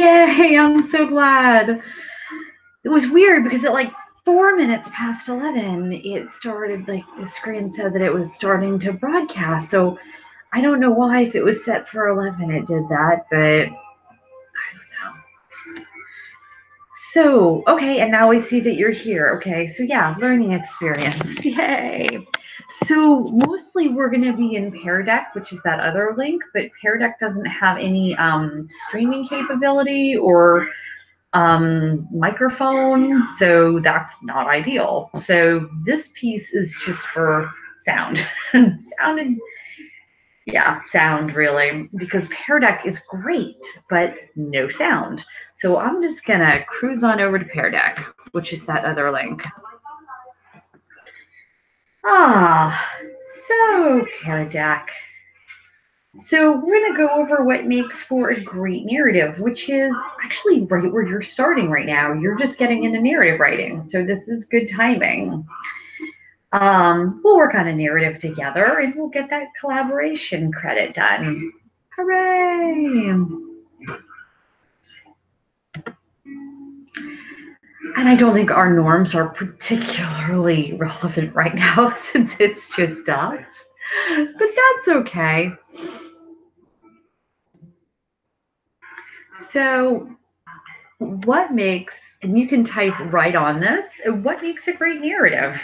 Yay, I'm so glad. It was weird because at like 4 minutes past 11, it started, like, the screen said that it was starting to broadcast. So I don't know why, if it was set for 11, it did that, but I don't know. So, okay, and now I see that you're here. Okay, so yeah, learning experience. Yay. So mostly we're going to be in Pear Deck, which is that other link, but Pear Deck doesn't have any streaming capability or microphone, so that's not ideal. So this piece is just for sound. Sound and sound really, because Pear Deck is great, but no sound. So I'm just gonna cruise on over to Pear Deck, which is that other link. So Pear Deck. So we're going to go over what makes for a great narrative, which is actually right where you're starting right now. You're just getting into narrative writing, so this is good timing. We'll work on a narrative together, and we'll get that collaboration credit done. Hooray! And I don't think our norms are particularly relevant right now since it's just us, but that's okay. So what makes, and you can type right on this, what makes a great narrative?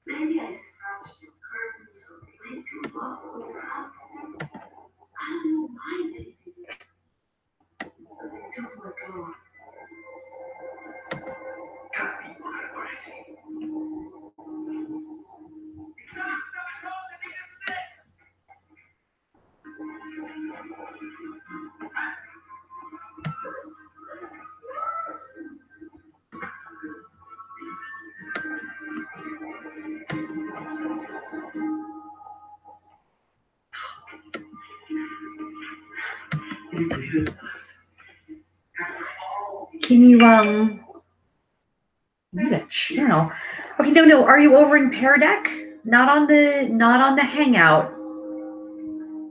Maybe I scratched the curtains so they went too low with the house. I don't mind it. Oh my God. Can you read a channel? Okay, no. Are you over in Pear Deck? Not on the Hangout.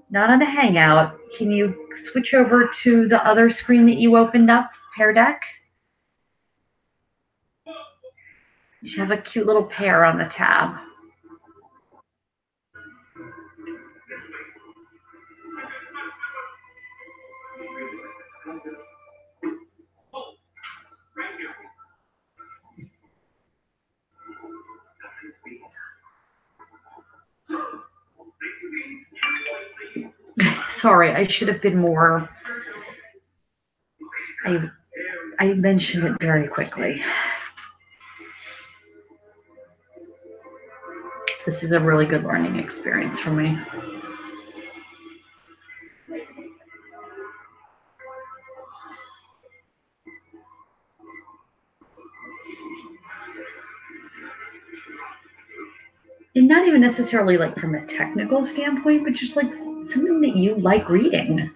Not on the Hangout. Can you switch over to the other screen that you opened up, Pear Deck? You should have a cute little pear on the tab. Sorry, I should have been more. I mentioned it very quickly. This is a really good learning experience for me. And not even necessarily like from a technical standpoint, but just like something that you like reading.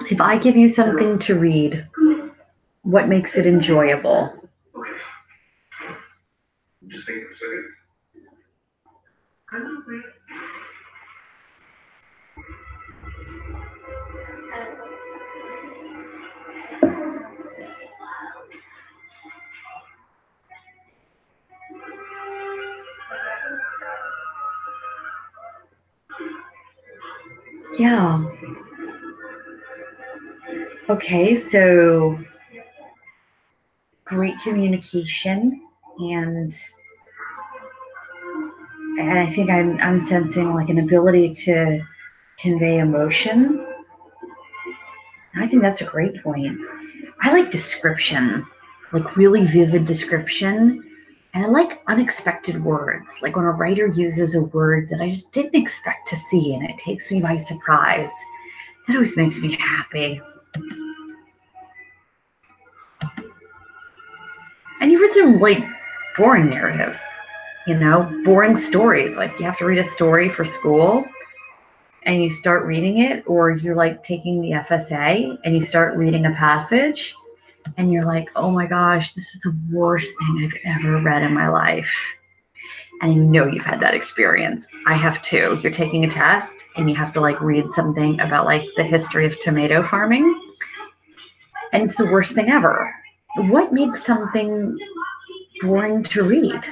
If I give you something to read, what makes it enjoyable? Just think for a second. Yeah. Okay, so great communication, and I think I'm sensing like an ability to convey emotion. I think that's a great point. I like description, like really vivid description, And I like unexpected words, like when a writer uses a word that I just didn't expect to see and it takes me by surprise. That always makes me happy. And you've read some like boring narratives, boring stories. Like you have to read a story for school and you start reading it, or you're like taking the FSA and you start reading a passage and you're like, oh my gosh, this is the worst thing I've ever read in my life. And I know you've had that experience. I have too. You're taking a test and you have to like read something about like the history of tomato farming, and it's the worst thing ever. What makes something boring to read?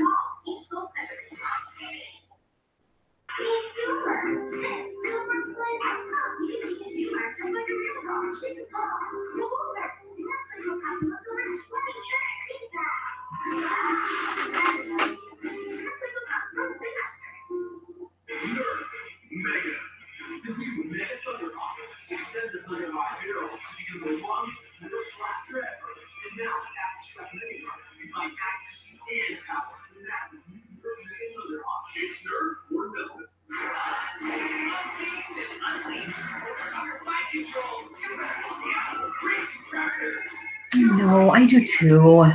No, I do too.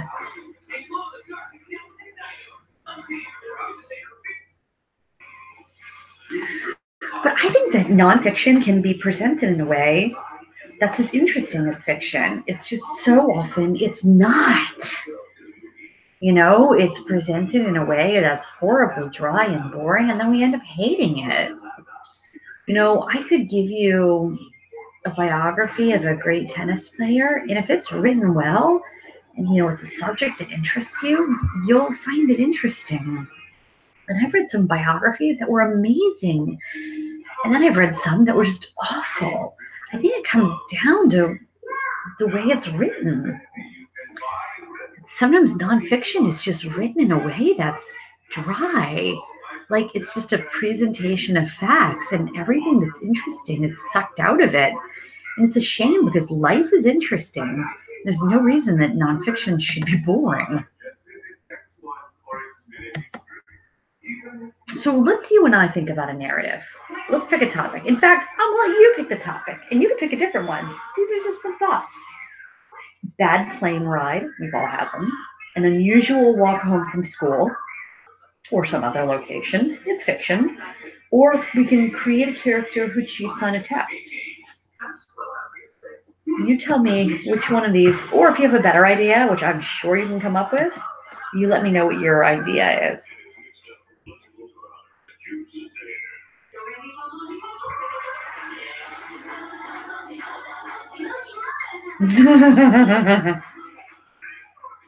But I think that nonfiction can be presented in a way that's as interesting as fiction. It's just so often it's not. It's presented in a way that's horribly dry and boring, and then we end up hating it. I could give you a biography of a great tennis player, and if it's written well, and it's a subject that interests you, you'll find it interesting. And I've read some biographies that were amazing, and then I've read some that were just awful. I think it comes down to the way it's written. Sometimes nonfiction is just written in a way that's dry. Like it's just a presentation of facts, and everything that's interesting is sucked out of it. And it's a shame because life is interesting. There's no reason that nonfiction should be boring. So let's you and I think about a narrative. Let's pick a topic. In fact, I'll let you pick the topic, and you can pick a different one. These are just some thoughts. Bad plane ride, we've all had them. An unusual walk home from school, or some other location, it's fiction. Or we can create a character who cheats on a test. You tell me which one of these, or if you have a better idea, which I'm sure you can come up with, you let me know what your idea is.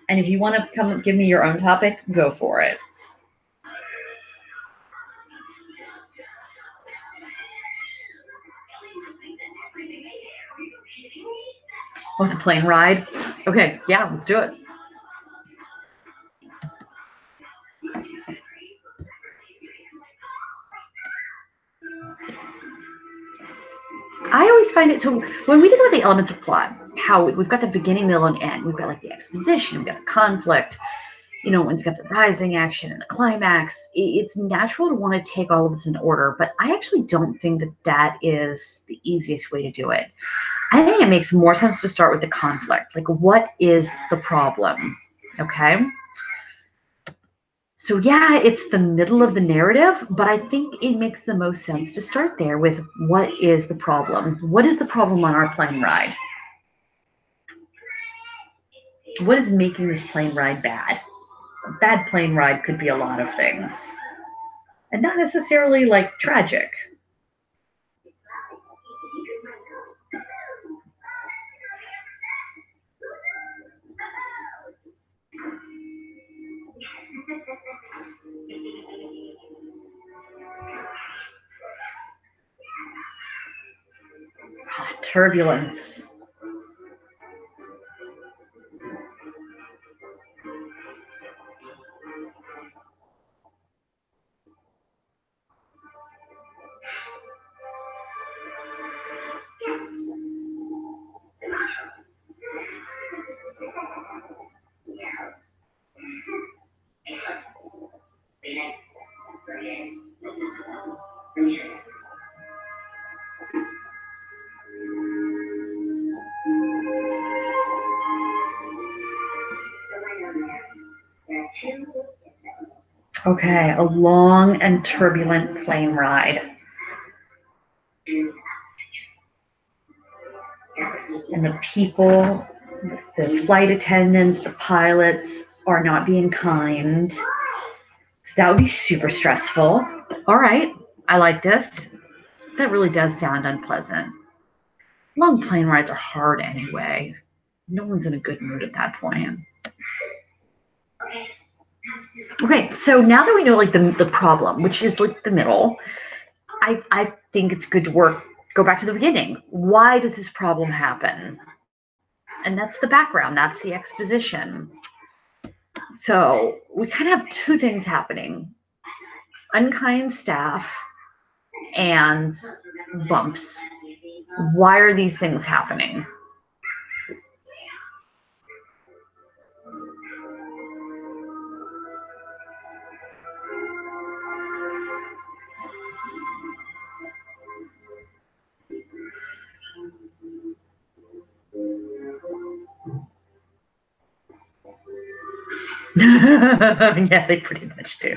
And if you want to come give me your own topic, go for it. Oh, the plane ride? Okay, yeah, let's do it. I always find it so when we think about the elements of plot, how we've got the beginning, middle, and end. We've got like the exposition, we've got the conflict, when you've got the rising action and the climax. It's natural to want to take all of this in order, but I actually don't think that that is the easiest way to do it. I think it makes more sense to start with the conflict. Like, what is the problem? Okay. So, yeah, it's the middle of the narrative, but I think it makes the most sense to start there with what is the problem? What is the problem on our plane ride? What is making this plane ride bad? A bad plane ride could be a lot of things, and not necessarily like tragic. Turbulence. Okay, a long and turbulent plane ride. And the people, the flight attendants, the pilots are not being kind. So that would be super stressful. All right, I like this. That really does sound unpleasant. Long plane rides are hard anyway. No one's in a good mood at that point. Okay, so now that we know like the problem, which is like the middle, I think it's good to go back to the beginning. Why does this problem happen? And that's the background, that's the exposition. So we kind of have two things happening: unkind staff and bumps. Why are these things happening? Yeah, they pretty much do.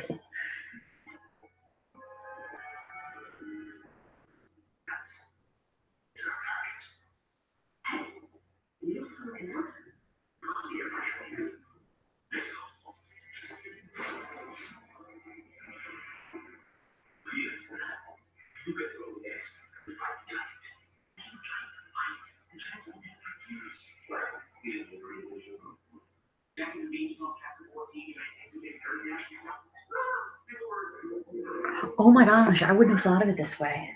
Oh my gosh, I wouldn't have thought of it this way.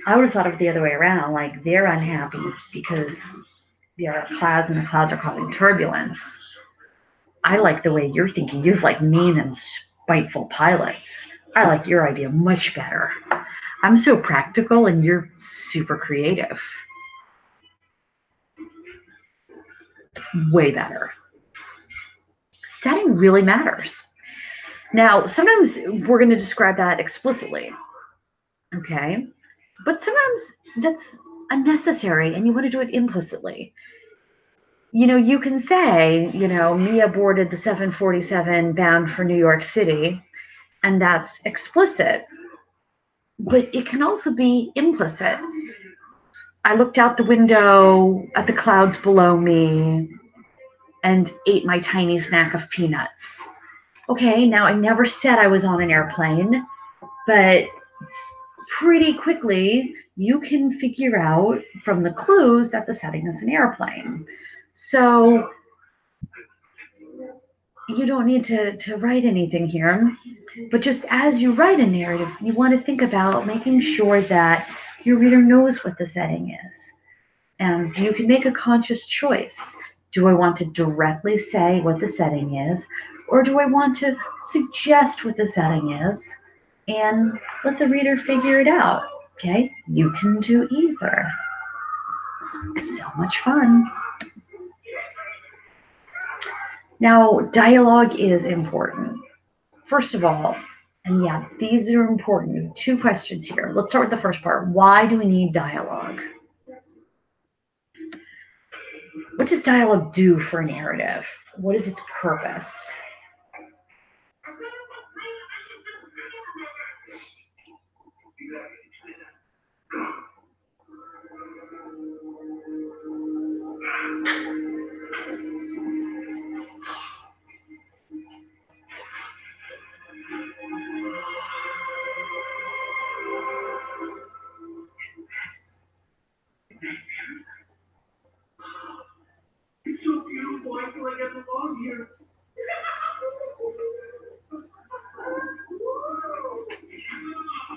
I would have thought of it the other way around. Like they're unhappy because there are clouds and the clouds are causing turbulence. I like the way you're thinking. You have like mean and spiteful pilots. I like your idea much better. I'm so practical and you're super creative. Way better. Setting really matters. Now, sometimes we're going to describe that explicitly, okay? But sometimes that's unnecessary and you want to do it implicitly. You can say, Mia boarded the 747 bound for New York City, and that's explicit. But it can also be implicit. I looked out the window at the clouds below me and ate my tiny snack of peanuts. Okay, now I never said I was on an airplane, but pretty quickly you can figure out from the clues that the setting is an airplane. So you don't need to write anything here, but just as you write a narrative, you want to think about making sure that your reader knows what the setting is. And you can make a conscious choice. Do I want to directly say what the setting is, or do I want to suggest what the setting is and let the reader figure it out? Okay, you can do either. So much fun. Now, dialogue is important. First of all, and yeah, these are important. Two questions here. Let's start with the first part. Why do we need dialogue? What does dialogue do for a narrative? What is its purpose?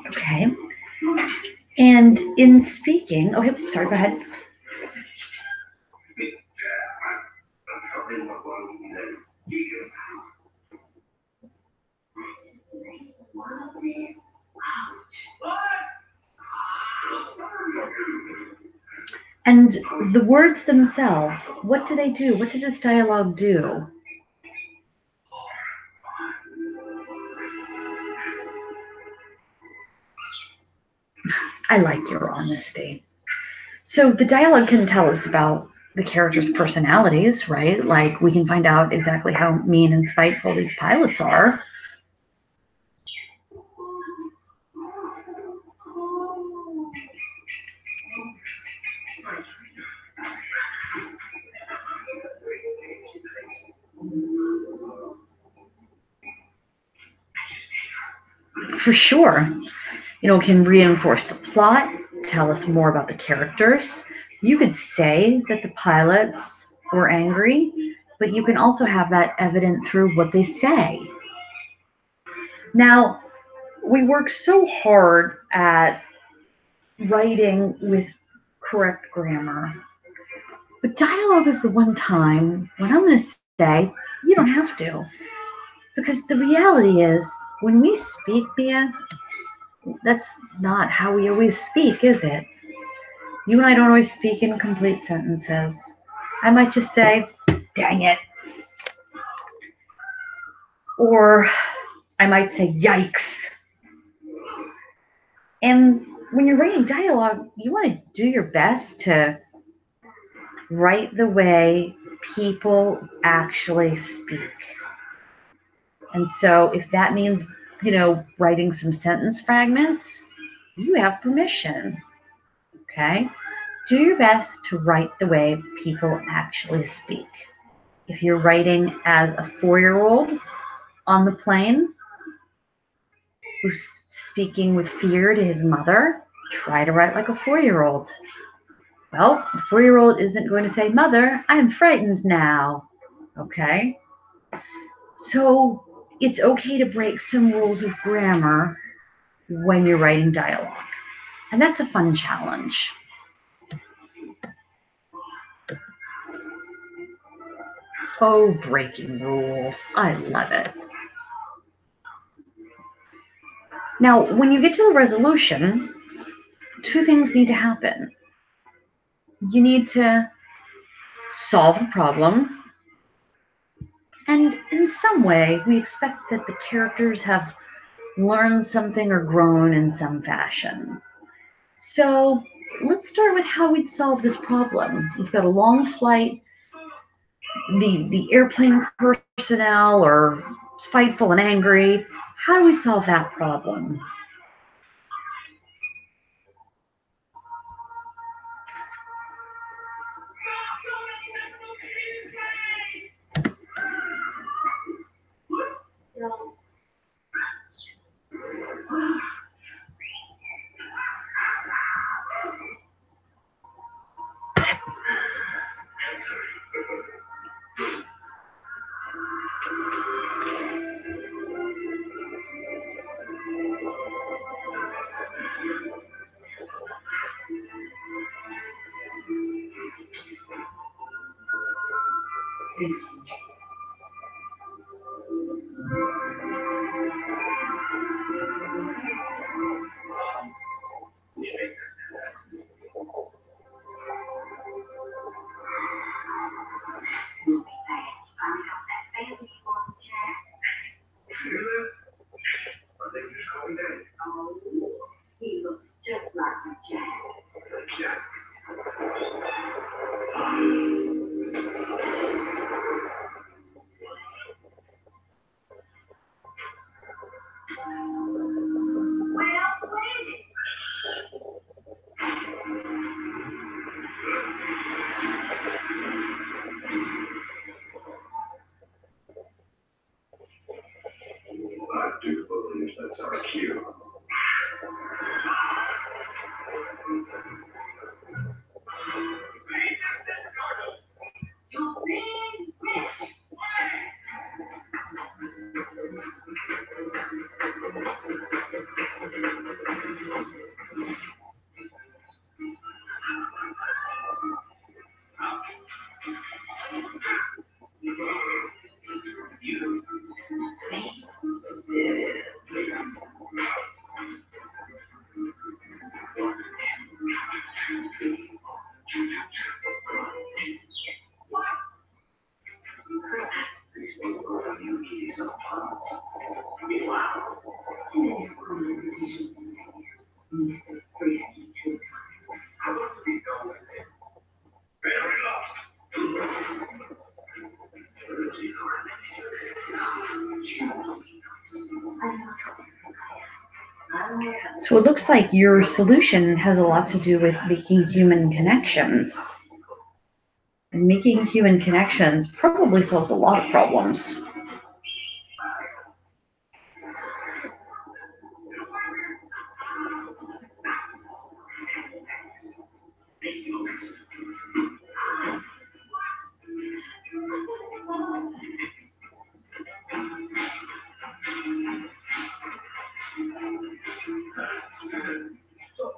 Okay. And in speaking, okay, sorry, go ahead. And the words themselves, what do they do? What does this dialogue do? I like your honesty. So the dialogue can tell us about the characters' personalities, right? Like we can find out exactly how mean and spiteful these pilots are. For sure. Can reinforce the plot, tell us more about the characters. You could say that the pilots were angry, but you can also have that evident through what they say. Now, we work so hard at writing with correct grammar, but dialogue is the one time when I'm going to say you don't have to. Because the reality is, when we speak, Mia, that's not how we always speak, is it? You and I don't always speak in complete sentences. I might just say, dang it. Or I might say, yikes. And when you're writing dialogue, you want to do your best to write the way people actually speak. And so if that means, writing some sentence fragments, you have permission. Okay? Do your best to write the way people actually speak. If you're writing as a 4-year-old on the plane who's speaking with fear to his mother, try to write like a 4-year-old. Well, a 4-year-old isn't going to say, Mother, I'm frightened now. Okay? So it's okay to break some rules of grammar when you're writing dialogue. And that's a fun challenge. Oh, breaking rules. I love it. Now, when you get to the resolution, 2 things need to happen. You need to solve the problem, and in some way, we expect that the characters have learned something or grown in some fashion. So let's start with how we'd solve this problem. We've got a long flight, the airplane personnel are spiteful and angry. How do we solve that problem? I do believe that's our cue. So it looks like your solution has a lot to do with making human connections. And making human connections probably solves a lot of problems.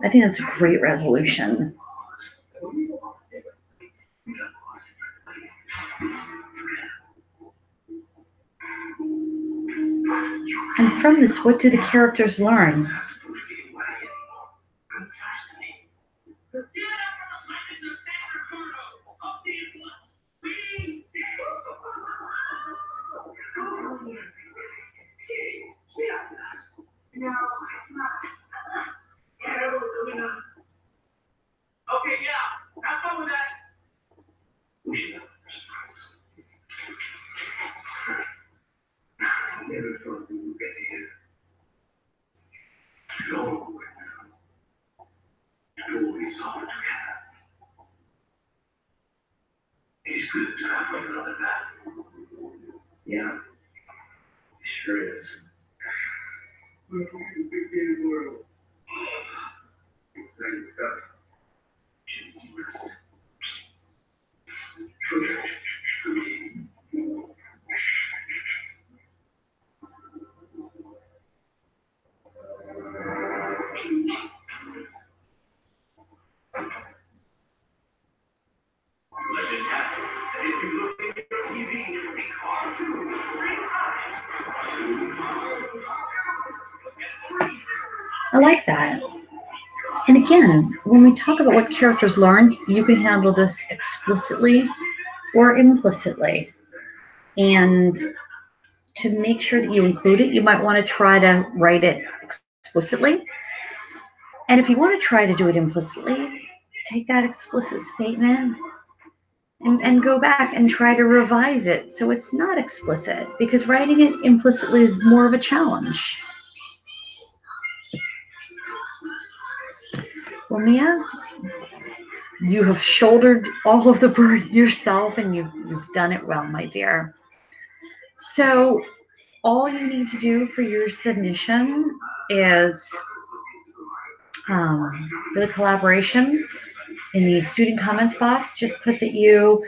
I think that's a great resolution. And from this, what do the characters learn? We should have a surprise. I never thought we would get here. No, we saw it together. It is good to have one another back. Yeah, it sure is. We're going to the big game world. Exciting stuff. Should be rest. I like that. And again, when we talk about what characters learn, you can handle this explicitly or implicitly. And to make sure that you include it, you might want to try to write it explicitly. And if you want to try to do it implicitly, take that explicit statement and go back and try to revise it so it's not explicit, because writing it implicitly is more of a challenge. Well, Mia, you have shouldered all of the burden yourself, and you've done it well, my dear. So all you need to do for your submission is for the collaboration, in the student comments box, just put that you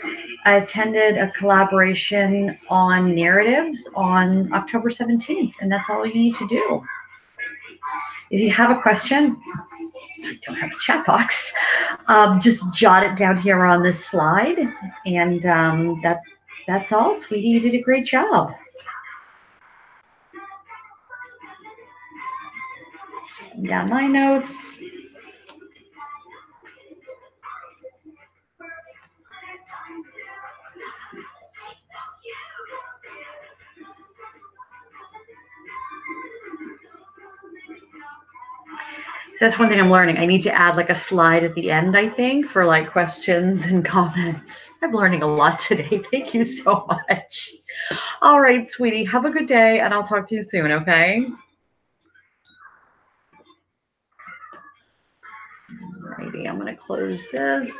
attended a collaboration on narratives on October 17th, and that's all you need to do. If you have a question, so we don't have a chat box, just jot it down here on this slide, and that's all, sweetie. You did a great job. Down my notes. That's one thing I'm learning. I need to add like a slide at the end, I think, for like questions and comments. I'm learning a lot today. Thank you so much. All right, sweetie, have a good day, and I'll talk to you soon, okay? Alrighty, I'm gonna close this.